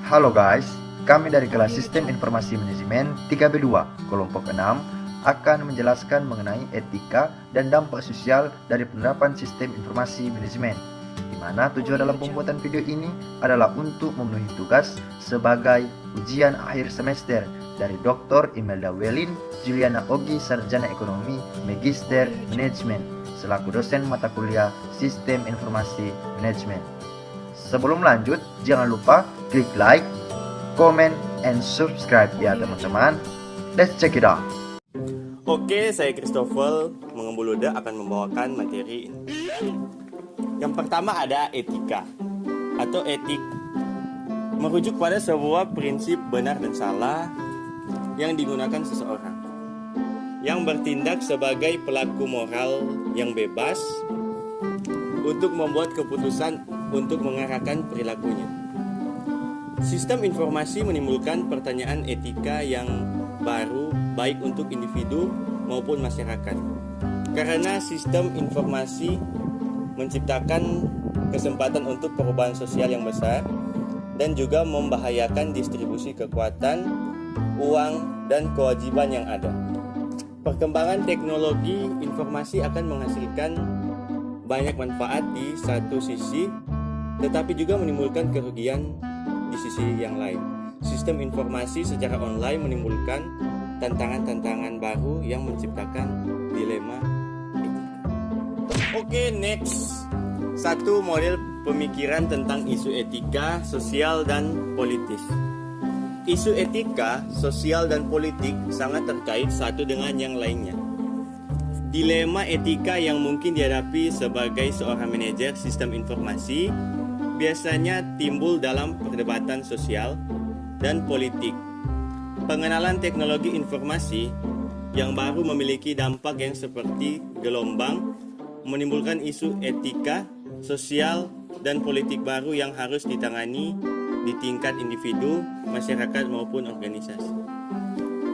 Halo guys, kami dari kelas Sistem Informasi Manajemen 3B2, kelompok 6 akan menjelaskan mengenai etika dan dampak sosial dari penerapan sistem informasi manajemen, di mana tujuan dalam pembuatan video ini adalah untuk memenuhi tugas sebagai ujian akhir semester dari Dr. Imelda Welin Juliana Ogi, Sarjana Ekonomi Magister Manajemen, selaku dosen mata kuliah Sistem Informasi Manajemen. Sebelum lanjut, jangan lupa klik like, comment, and subscribe ya teman-teman. Let's check it out. Oke, saya Christopher Mengembuluda akan membawakan materi ini. Yang pertama ada etika atau etik, merujuk pada sebuah prinsip benar dan salah yang digunakan seseorang yang bertindak sebagai pelaku moral yang bebas untuk membuat keputusan untuk mengarahkan perilakunya. Sistem informasi menimbulkan pertanyaan etika yang baru baik untuk individu maupun masyarakat. Karena sistem informasi menciptakan kesempatan untuk perubahan sosial yang besar dan juga membahayakan distribusi kekuatan, uang, dan kewajiban yang ada. Perkembangan teknologi informasi akan menghasilkan banyak manfaat di satu sisi, tetapi juga menimbulkan kerugian di sisi yang lain. Sistem informasi secara online menimbulkan tantangan-tantangan baru yang menciptakan dilema etika. Oke, next. Satu model pemikiran tentang isu etika, sosial, dan politis. Isu etika, sosial, dan politik sangat terkait satu dengan yang lainnya. Dilema etika yang mungkin dihadapi sebagai seorang manajer sistem informasi biasanya timbul dalam perdebatan sosial dan politik. Pengenalan teknologi informasi yang baru memiliki dampak yang seperti gelombang menimbulkan isu etika, sosial, dan politik baru yang harus ditangani di tingkat individu, masyarakat, maupun organisasi.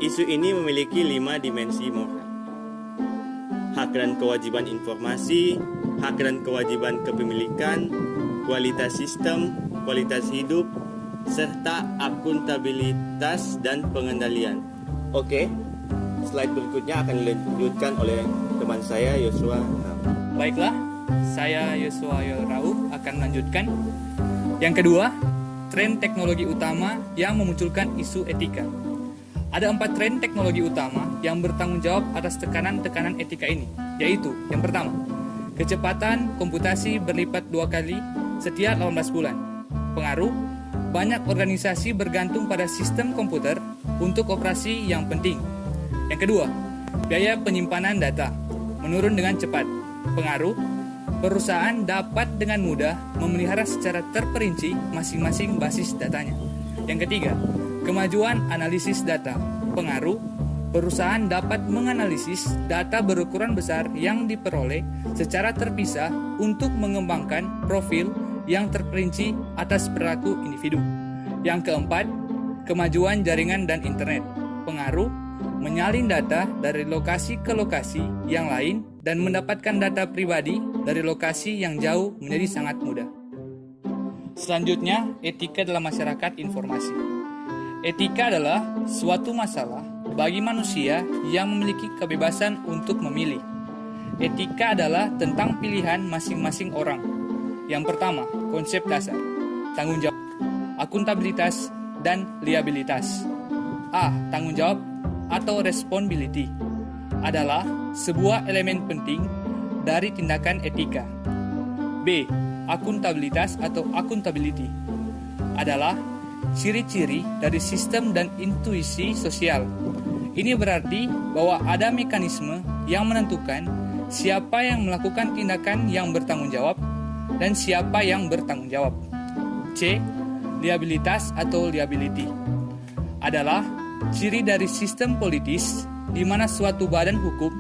Isu ini memiliki 5 dimensi moral. Hak dan kewajiban informasi, hak dan kewajiban kepemilikan, kualitas sistem, kualitas hidup, serta akuntabilitas dan pengendalian. Oke, slide berikutnya akan dilanjutkan oleh teman saya, Yosua. Baiklah, saya Yosua Rauf akan melanjutkan. Yang kedua, tren teknologi utama yang memunculkan isu etika. Ada 4 tren teknologi utama yang bertanggung jawab atas tekanan-tekanan etika ini, yaitu yang pertama, kecepatan komputasi berlipat 2 kali setiap 18 bulan. Pengaruh, banyak organisasi bergantung pada sistem komputer untuk operasi yang penting. Yang kedua, biaya penyimpanan data menurun dengan cepat. Pengaruh, perusahaan dapat dengan mudah memelihara secara terperinci masing-masing basis datanya. Yang ketiga, kemajuan analisis data. Pengaruh, perusahaan dapat menganalisis data berukuran besar yang diperoleh secara terpisah untuk mengembangkan profil yang terperinci atas perilaku individu. Yang keempat, kemajuan jaringan dan internet. Pengaruh, menyalin data dari lokasi ke lokasi yang lain dan mendapatkan data pribadi dari lokasi yang jauh menjadi sangat mudah. Selanjutnya, etika dalam masyarakat informasi. Etika adalah suatu masalah bagi manusia yang memiliki kebebasan untuk memilih. Etika adalah tentang pilihan masing-masing orang. Yang pertama, konsep dasar, tanggung jawab, akuntabilitas, dan liabilitas. A. Tanggung jawab atau responsibility adalah sebuah elemen penting dari tindakan etika. B. Akuntabilitas atau accountability adalah ciri-ciri dari sistem dan intuisi sosial. Ini berarti bahwa ada mekanisme yang menentukan siapa yang melakukan tindakan yang bertanggung jawab dan siapa yang bertanggung jawab. C. Liabilitas atau liability adalah ciri dari sistem politis di mana suatu badan hukum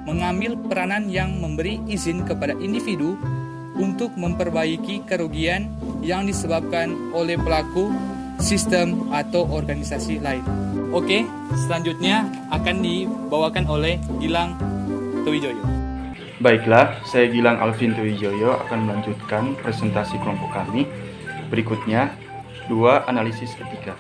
mengambil peranan yang memberi izin kepada individu untuk memperbaiki kerugian yang disebabkan oleh pelaku, sistem, atau organisasi lain. Oke, selanjutnya akan dibawakan oleh Gilang Tuwijoyo. Baiklah, saya Gilang Alvin Tuwijoyo akan melanjutkan presentasi kelompok kami. Berikutnya, 2. Analisis etika.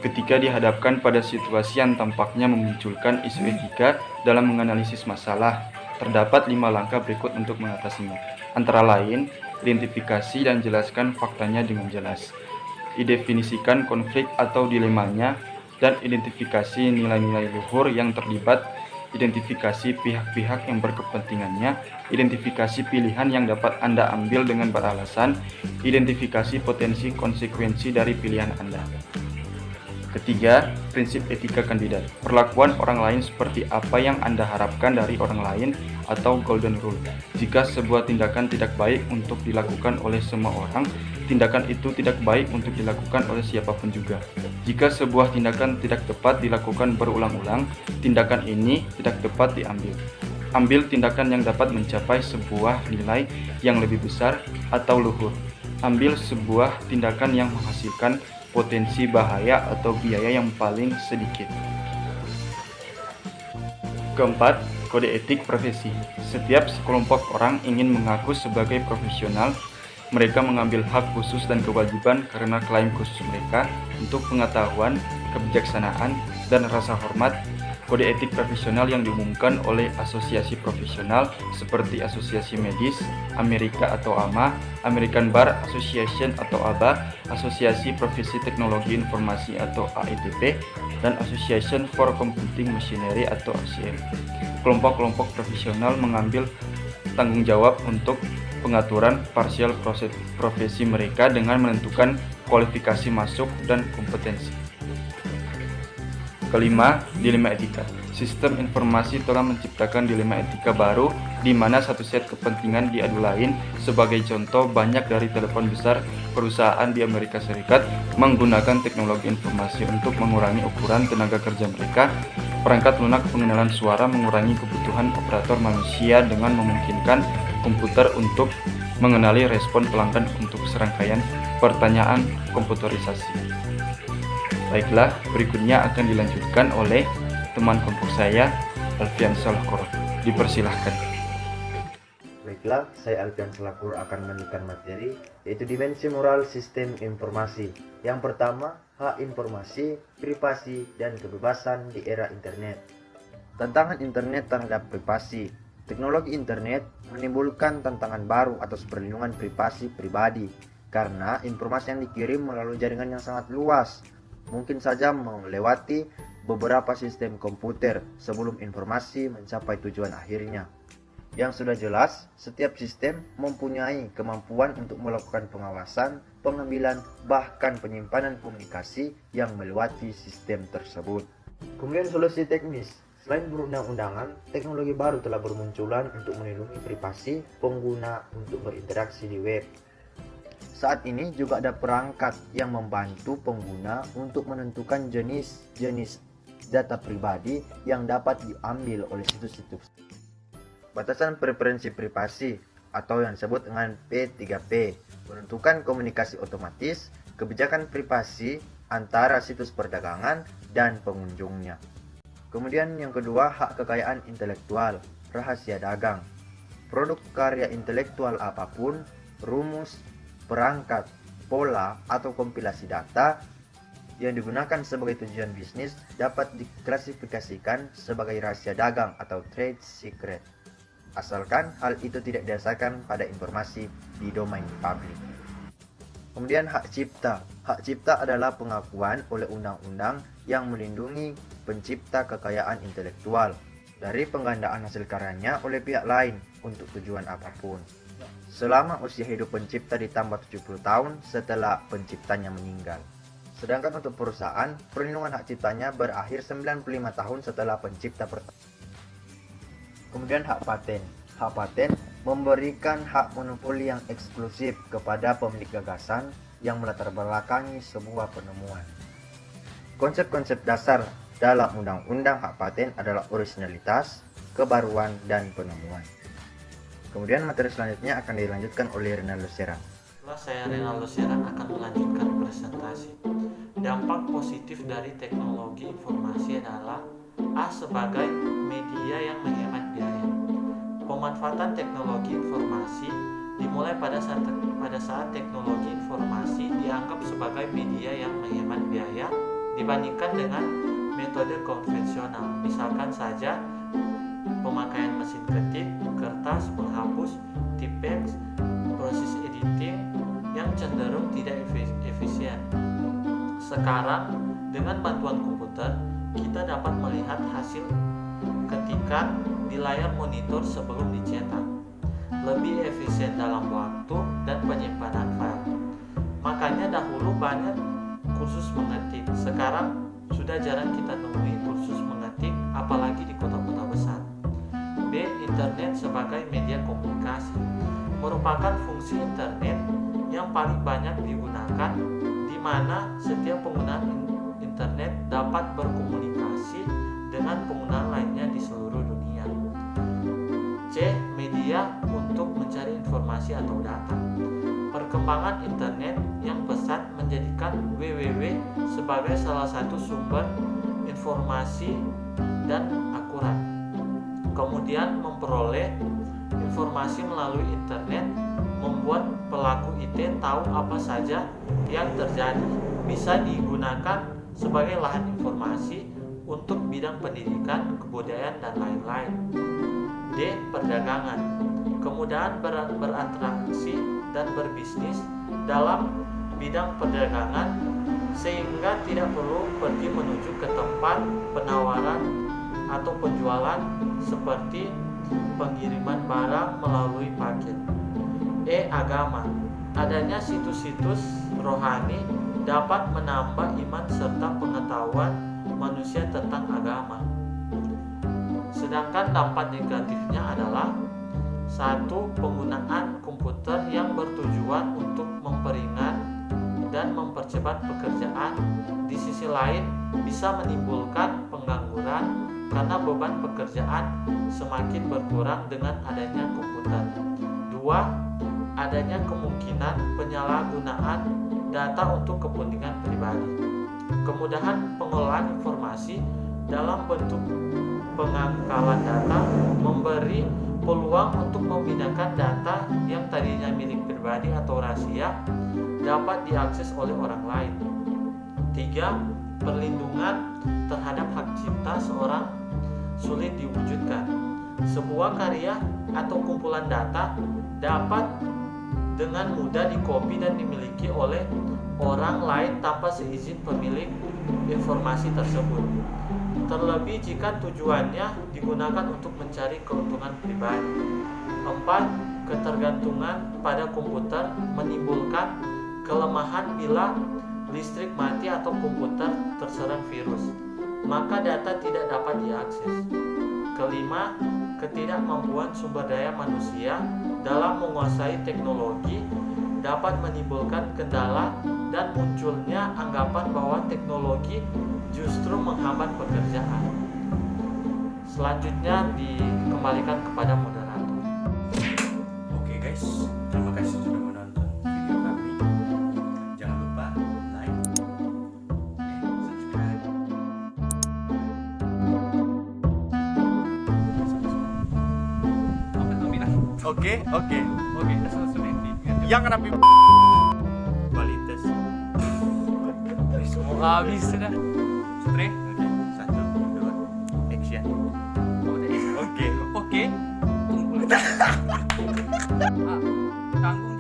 Ketika dihadapkan pada situasi yang tampaknya memunculkan isu etika dalam menganalisis masalah, terdapat 5 langkah berikut untuk mengatasinya. Antara lain, identifikasi dan jelaskan faktanya dengan jelas. Idefinisikan konflik atau dilemanya, dan identifikasi nilai-nilai luhur yang terlibat, identifikasi pihak-pihak yang berkepentingannya, identifikasi pilihan yang dapat Anda ambil dengan beralasan, identifikasi potensi konsekuensi dari pilihan Anda. Ketiga, prinsip etika kandidat. Perlakuan orang lain seperti apa yang Anda harapkan dari orang lain atau golden rule. Jika sebuah tindakan tidak baik untuk dilakukan oleh semua orang, tindakan itu tidak baik untuk dilakukan oleh siapapun juga. Jika sebuah tindakan tidak tepat dilakukan berulang-ulang, tindakan ini tidak tepat diambil. Ambil tindakan yang dapat mencapai sebuah nilai yang lebih besar atau luhur. Ambil sebuah tindakan yang menghasilkan potensi bahaya atau biaya yang paling sedikit. Keempat, kode etik profesi. Setiap sekelompok orang ingin mengaku sebagai profesional. Mereka mengambil hak khusus dan kewajiban karena klaim khusus mereka untuk pengetahuan, kebijaksanaan, dan rasa hormat. Kode etik profesional yang diumumkan oleh asosiasi profesional seperti Asosiasi Medis Amerika atau AMA, American Bar Association atau ABA, Asosiasi Profesi Teknologi Informasi atau AETP, dan Association for Computing Machinery atau ACM. Kelompok-kelompok profesional mengambil tanggung jawab untuk pengaturan parsial profesi mereka dengan menentukan kualifikasi masuk dan kompetensi. Kelima, dilema etika. Sistem informasi telah menciptakan dilema etika baru di mana satu set kepentingan diadu lain. Sebagai contoh, banyak dari telepon besar perusahaan di Amerika Serikat menggunakan teknologi informasi untuk mengurangi ukuran tenaga kerja mereka. Perangkat lunak pengenalan suara mengurangi kebutuhan operator manusia dengan memungkinkan komputer untuk mengenali respon pelanggan untuk serangkaian pertanyaan komputerisasi. Baiklah, berikutnya akan dilanjutkan oleh teman kelompok saya, Alfian Salahkor. Dipersilahkan. Baiklah, saya Alfian Salahkor akan melanjutkan materi, yaitu dimensi moral sistem informasi. Yang pertama, hak informasi, privasi, dan kebebasan di era internet. Tantangan internet terhadap privasi. Teknologi internet menimbulkan tantangan baru atas perlindungan privasi pribadi, karena informasi yang dikirim melalui jaringan yang sangat luas mungkin saja melewati beberapa sistem komputer sebelum informasi mencapai tujuan akhirnya. Yang sudah jelas, setiap sistem mempunyai kemampuan untuk melakukan pengawasan, pengambilan, bahkan penyimpanan komunikasi yang melewati sistem tersebut. Kemudian solusi teknis. Selain perundang-undangan, teknologi baru telah bermunculan untuk melindungi privasi pengguna untuk berinteraksi di web. Saat ini juga ada perangkat yang membantu pengguna untuk menentukan jenis-jenis data pribadi yang dapat diambil oleh situs-situs. Batasan preferensi privasi atau yang disebut dengan P3P, menentukan komunikasi otomatis, kebijakan privasi antara situs perdagangan dan pengunjungnya. Kemudian yang kedua, hak kekayaan intelektual, rahasia dagang. Produk karya intelektual apapun, rumus, perangkat, pola, atau kompilasi data yang digunakan sebagai tujuan bisnis dapat diklasifikasikan sebagai rahasia dagang atau trade secret, asalkan hal itu tidak didasarkan pada informasi di domain publik. Kemudian hak cipta. Hak cipta adalah pengakuan oleh undang-undang yang melindungi pencipta kekayaan intelektual dari penggandaan hasil karyanya oleh pihak lain untuk tujuan apapun, selama usia hidup pencipta ditambah 70 tahun setelah penciptanya meninggal. Sedangkan untuk perusahaan, perlindungan hak ciptanya berakhir 95 tahun setelah pencipta pertama. Kemudian hak paten. Hak paten memberikan hak monopoli yang eksklusif kepada pemilik gagasan yang melatar belakangi sebuah penemuan. Konsep-konsep dasar dalam undang-undang hak paten adalah originalitas, kebaruan, dan penemuan. Kemudian materi selanjutnya akan dilanjutkan oleh Renaldo Serang. Setelah saya Renaldo Serang akan melanjutkan presentasi. Dampak positif dari teknologi informasi adalah A. Sebagai media yang menghemat biaya. Pemanfaatan teknologi informasi di dimulai pada saat teknologi informasi dianggap sebagai media yang menghemat biaya dibandingkan dengan metode konvensional. Misalkan saja pemakaian mesin ketik, kertas, penghapus, typex, proses editing yang cenderung tidak efisien. Sekarang dengan bantuan komputer kita dapat melihat hasil ketikan di layar monitor sebelum dicetak, lebih efisien dalam waktu dan penyimpanan file. Makanya dahulu banyak kursus mengetik, sekarang sudah jarang kita temui kursus mengetik, apalagi di kota-kota besar. B. Internet sebagai media komunikasi merupakan fungsi internet yang paling banyak digunakan, di mana setiap pengguna internet dapat berkomunikasi dengan pengguna lainnya di seluruh dunia. C. Media untuk mencari informasi atau data. Perkembangan internet yang pesat menjadikan www sebagai salah satu sumber informasi dan akurat. Kemudian memperoleh informasi melalui internet membuat pelaku IT tahu apa saja yang terjadi, bisa digunakan sebagai lahan informasi untuk bidang pendidikan, kebudayaan, dan lain-lain. D. Perdagangan. Kemudahan berinteraksi dan berbisnis dalam bidang perdagangan sehingga tidak perlu pergi menuju ke tempat penawaran atau penjualan seperti pengiriman barang melalui paket. E. Agama. Adanya situs-situs rohani dapat menambah iman serta pengetahuan manusia tentang agama. Sedangkan dampak negatifnya adalah 1. Penggunaan komputer yang bertujuan untuk memperingan dan mempercepat pekerjaan, di sisi lain bisa menimbulkan pengangguran karena beban pekerjaan semakin berkurang dengan adanya komputer. 2. Adanya kemungkinan penyalahgunaan data untuk kepentingan pribadi. Kemudahan pengelolaan informasi dalam bentuk pengangkalan data memberi peluang untuk memindahkan data yang tadinya milik pribadi atau rahasia dapat diakses oleh orang lain. 3. Perlindungan terhadap hak cipta seorang sulit diwujudkan. Sebuah karya atau kumpulan data dapat dengan mudah dikopi dan dimiliki oleh orang lain tanpa seizin pemilik informasi tersebut. Terlebih jika tujuannya digunakan untuk mencari keuntungan pribadi. 4. Ketergantungan pada komputer menimbulkan kelemahan bila listrik mati atau komputer terserang virus, maka data tidak dapat diakses. 5. Ketidakmampuan sumber daya manusia dalam menguasai teknologi dapat menimbulkan kendala dan munculnya anggapan bahwa teknologi justru menghambat pekerjaan. Selanjutnya dikembalikan kepada moderator. Oke guys, terima kasih sudah menonton video kami. Jangan lupa like and subscribe. Apa tuh bilang? Oke. Oke, selesai. Yang rapi kualitas. Semua habis sudah. Stre. Oke, 1, 2, action. Oke. Tunggu. Tanggung